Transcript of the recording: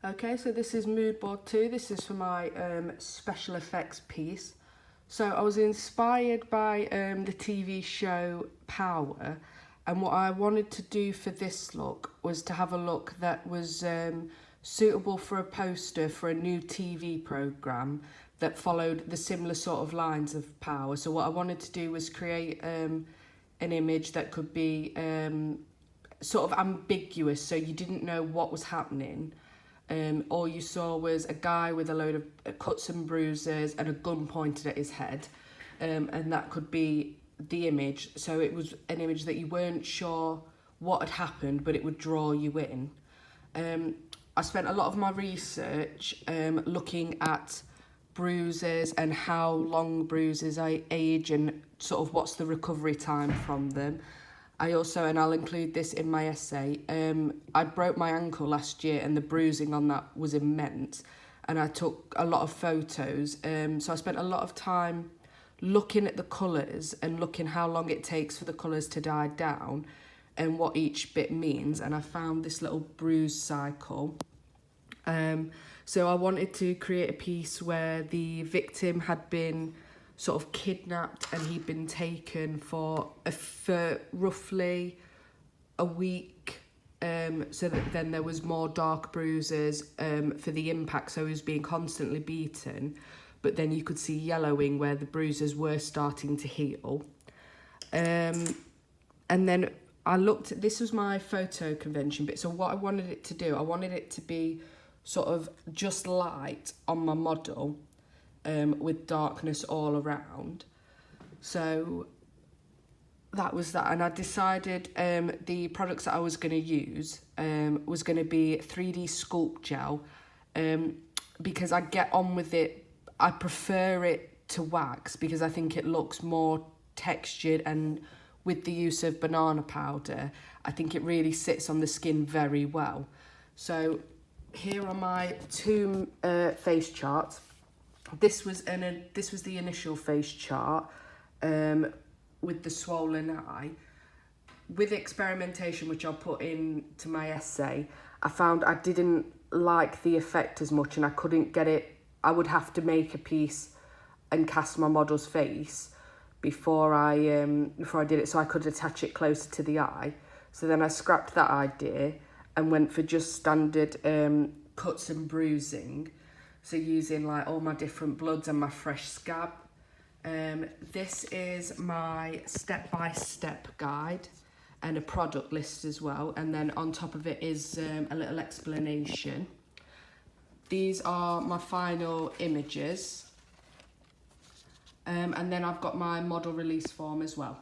Okay, so this is Mood Board 2. This is for my special effects piece. So I was inspired by the TV show Power, and what I wanted to do for this look was to have a look that was suitable for a poster for a new TV programme that followed the similar sort of lines of Power. So what I wanted to do was create an image that could be sort of ambiguous, so you didn't know what was happening. All you saw was a guy with a load of cuts and bruises and a gun pointed at his head, and that could be the image. So it was an image that you weren't sure what had happened, but it would draw you in. I spent a lot of my research looking at bruises and how long bruises age and sort of what's the recovery time from them. I also, and I'll include this in my essay, I broke my ankle last year and the bruising on that was immense, and I took a lot of photos, so I spent a lot of time looking at the colours and looking how long it takes for the colours to die down and what each bit means, and I found this little bruise cycle. So I wanted to create a piece where the victim had been sort of kidnapped and he'd been taken for roughly a week, so that then there was more dark bruises for the impact, so he was being constantly beaten, but then you could see yellowing where the bruises were starting to heal. And then I looked at, this was my photo convention bit, so what I wanted it to do, I wanted it to be sort of just light on my model, with darkness all around. So that was that, and I decided the products that I was going to use was going to be 3D sculpt gel, because I get on with it. I prefer it to wax because I think it looks more textured, and with the use of banana powder I think it really sits on the skin very well. So here are my two face charts. This was the initial face chart with the swollen eye. With experimentation, which I'll put into my essay, I found I didn't like the effect as much and I couldn't get it. I would have to make a piece and cast my model's face before I did it, so I could attach it closer to the eye. So then I scrapped that idea and went for just standard cuts and bruising. So using like all my different bloods and my fresh scab. This is my step-by-step guide and a product list as well. And then on top of it is a little explanation. These are my final images. And then I've got my model release form as well.